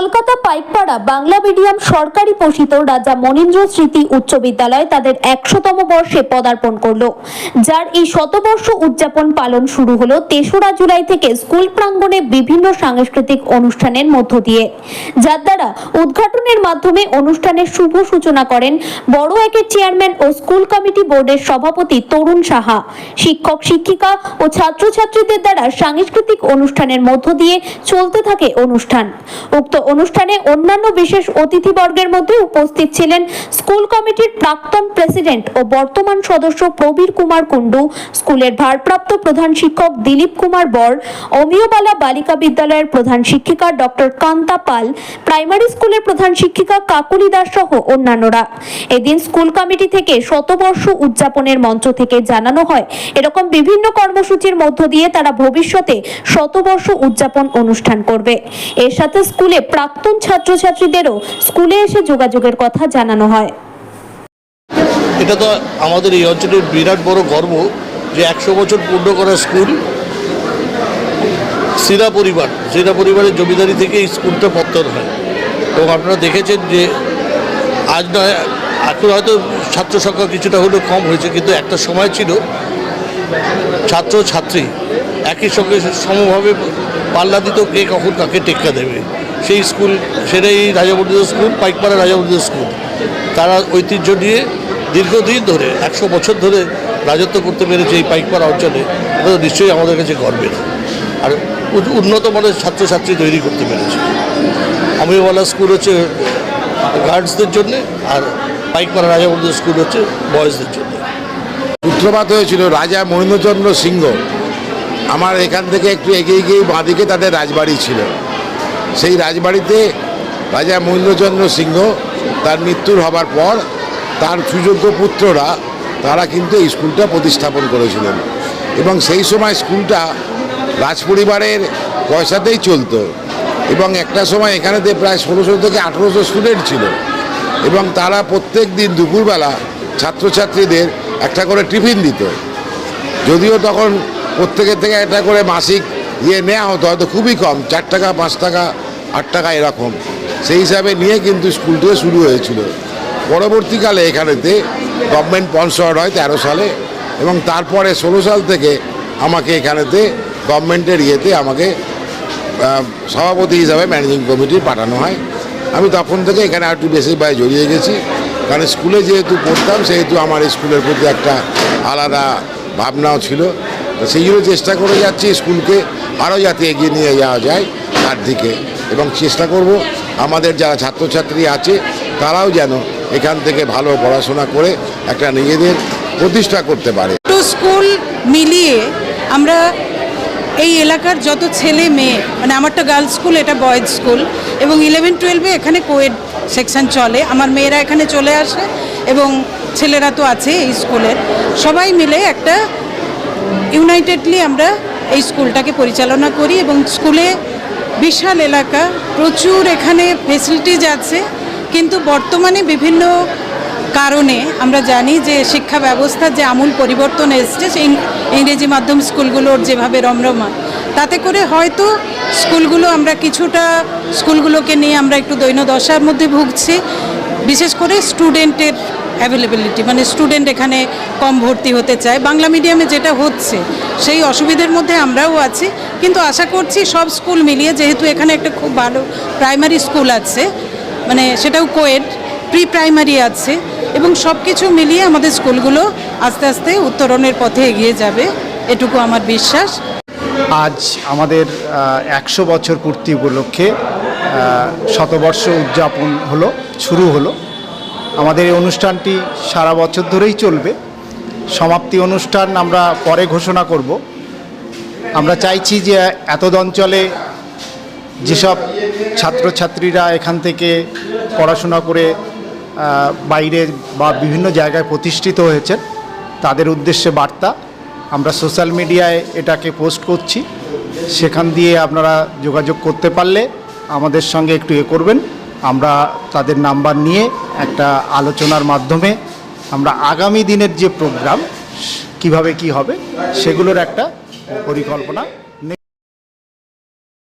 Kolkata Paikpara Bangla medium সরকারি পোষিত রাজা মনীন্দ্র স্মৃতি উচ্চ বিদ্যালয় তাদের ১০০তম বর্ষে পদার্পণ করলো, যার এই শতবর্ষ উদযাপন পালন শুরু হলো ৩রা জুলাই থেকে স্কুল প্রাঙ্গণে বিভিন্ন সাংস্কৃতিক অনুষ্ঠানের মধ্য দিয়ে, যার দ্বারা উদ্ঘাটনের মাধ্যমে অনুষ্ঠানের শুভ সূচনা করেন বড় একের চেয়ারম্যান ও স্কুল কমিটি বোর্ডের সভাপতি তরুণ সাহা। শিক্ষক শিক্ষিকা ও ছাত্রছাত্রীদের দ্বারা সাংস্কৃতিক অনুষ্ঠানের মধ্য দিয়ে চলতে থাকে অনুষ্ঠান। উক্ত অনুষ্ঠানে অন্যান্য বিশেষ অতিথিবর্গের মধ্যে উপস্থিত ছিলেন স্কুল কমিটির প্রাক্তন প্রেসিডেন্ট ও বর্তমান সদস্য প্রবীর কুমার কুন্ডু, স্কুলের ভারপ্রাপ্ত প্রধান শিক্ষক দিলীপ কুমার বর, অমিয়বালা বালিকা বিদ্যালয়ের প্রধান শিক্ষিকা ডক্টর কান্তা পাল, প্রাইমারি স্কুলের প্রধান শিক্ষিকা কাকুলি দাস সহ অন্যান্যরা। এদিন স্কুল কমিটি থেকে শতবর্ষ উদযাপনের মঞ্চ থেকে জানানো হয়, এরকম বিভিন্ন কর্মসূচির মধ্য দিয়ে তারা ভবিষ্যতে শতবর্ষ উদযাপন অনুষ্ঠান করবে। এর সাথে স্কুলে প্রাক্তন ছাত্রছাত্রীদেরও স্কুলে এসে যোগাযোগের কথা জানানো হয়। এটা তো আমাদের এই অঞ্চলের বিরাট বড় গর্ব যে ১০০ বছর পূর্ণ করা স্কুল। সিরা পরিবারের জমিদারি থেকে এই স্কুলটা পত্তন হয় এবং আপনারা দেখেছেন যে আজ নয়, এখন হয়তো ছাত্র সংখ্যা কিছুটা হলেও কম হয়েছে, কিন্তু একটা সময় ছিল ছাত্র ছাত্রী একই সঙ্গে সমভাবে পাল্লা দিত কে কখন কাকে টেক্কা দেবে। সেই স্কুল, সেটাই রাজা মনীন্দ্র স্কুল, পাইকপাড়া রাজা মনীন্দ্র স্কুল। তারা ঐতিহ্য নিয়ে দীর্ঘদিন ধরে ১০০ বছর ধরে রাজত্ব করতে পেরেছে এই পাইকপাড়া অঞ্চলে। এটা তো নিশ্চয়ই আমাদের কাছে গর্বের। আর উন্নত মানের ছাত্রছাত্রী তৈরি করতে পেরেছে। অমিয়বালা স্কুল হচ্ছে গার্লসদের জন্যে, আর পাইকপাড়া রাজা মনীন্দ্র স্কুল হচ্ছে বয়েজদের জন্য। সূত্রপাত হয়েছিল রাজা মহেন্দ্রচন্দ্র সিংহ। আমার এখান থেকে একটু এগিয়ে গিয়েই বাঁদিকে তাদের রাজবাড়ি ছিল। সেই রাজবাড়িতে রাজা মহেন্দ্রচন্দ্র সিংহ তার মৃত্যুর হবার পর তার সুযোগ্য পুত্ররা তারা কিন্তু এই স্কুলটা প্রতিস্থাপন করেছিলেন এবং সেই সময় স্কুলটা রাজপরিবারের পয়সাতেই চলতো এবং একটা সময় এখানেতে প্রায় ১৬০০ থেকে ১৮০০ স্টুডেন্ট ছিল এবং তারা প্রত্যেক দিন দুপুরবেলা ছাত্রছাত্রীদের একটা করে টিফিন দিত। যদিও তখন প্রত্যেকের থেকে একটা করে মাসিক নেওয়া হতো, হয়তো খুবই কম, ৪ টাকা ৫ টাকা ৮ টাকা এরকম, সেই হিসাবে নিয়ে কিন্তু স্কুলটা শুরু হয়েছিল। পরবর্তীকালে এখানেতে গভর্নমেন্ট স্পন্সর্ড হয় ১৩ সালে এবং তারপরে ১৬ সাল থেকে আমাকে এখানেতে গভর্নমেন্টের আমাকে সভাপতি হিসাবে ম্যানেজিং কমিটি পাঠানো হয়। আমি তখন থেকে এখানে একটু বেশিরভাগ জড়িয়ে গেছি, কারণ স্কুলে যেহেতু পড়তাম সেহেতু আমার স্কুলের প্রতি একটা আলাদা ভাবনাও ছিল। সেই জন্য চেষ্টা করে যাচ্ছি স্কুলকে আরও যাতে এগিয়ে নিয়ে যাওয়া যায় তার দিকে, এবং চেষ্টা করব আমাদের যারা ছাত্রছাত্রী আছে তারাও যেন এখান থেকে ভালো পড়াশোনা করে একটা নিজেদের প্রতিষ্ঠা করতে পারে। স্কুল মিলিয়ে আমরা এই এলাকার যত ছেলে মেয়ে, মানে আমারটা গার্লস স্কুল, এটা বয়েজ স্কুল, এবং 11-12 এখানে কোয়েড সেকশন চলে। আমার মেয়েরা এখানে চলে আসে এবং ছেলেরা তো আছে এই স্কুলের। সবাই মিলে একটা ইউনাইটেডলি আমরা এই স্কুলটাকে পরিচালনা করি এবং স্কুলে বিশাল এলাকা, প্রচুর এখানে ফেসিলিটিজ আছে, কিন্তু বর্তমানে বিভিন্ন কারণে আমরা জানি যে শিক্ষা ব্যবস্থার যে আমূল পরিবর্তন এসছে, সেই ইংরেজি মাধ্যম স্কুলগুলোর যেভাবে রমরমা, তাতে করে হয়তো স্কুলগুলো আমরা কিছুটা স্কুলগুলোকে নিয়ে আমরা একটু দৈন্যদশার মধ্যে ভুগছি। বিশেষ করে স্টুডেন্টের অ্যাভেলেবিলিটি, মানে স্টুডেন্ট এখানে কম ভর্তি হতে চায়। বাংলা মিডিয়ামে যেটা হচ্ছে সেই অসুবিধার মধ্যে আমরাও আছি, কিন্তু আশা করছি সব স্কুল মিলিয়ে, যেহেতু এখানে একটা খুব ভালো প্রাইমারি স্কুল আছে, মানে সেটাও কোয়েড, প্রি প্রাইমারি আছে, এবং সব কিছু মিলিয়ে আমাদের স্কুলগুলো আস্তে আস্তে উত্তরণের পথে এগিয়ে যাবে, এটুকু আমার বিশ্বাস। আজ আমাদের ১০০ বছর পূর্তি উপলক্ষে শতবর্ষ উদযাপন শুরু হলো। আমাদের এই অনুষ্ঠানটি সারা বছর ধরেই চলবে। সমাপ্তি অনুষ্ঠান আমরা পরে ঘোষণা করব। আমরা চাইছি যে এতদ অঞ্চলে যেসব ছাত্রছাত্রীরা এখান থেকে পড়াশোনা করে বাইরে বা বিভিন্ন জায়গায় প্রতিষ্ঠিত হয়েছেন, তাদের উদ্দেশ্যে বার্তা আমরা সোশ্যাল মিডিয়ায় এটাকে পোস্ট করছি। সেখান দিয়ে আপনারা যোগাযোগ করতে পারলে আমাদের সঙ্গে একটু করবেন। আমরা তাদের নাম্বার নিয়ে একটা আলোচনার মাধ্যমে আমরা আগামী দিনের যে প্রোগ্রাম কিভাবে কি হবে সেগুলোর একটা পরিকল্পনা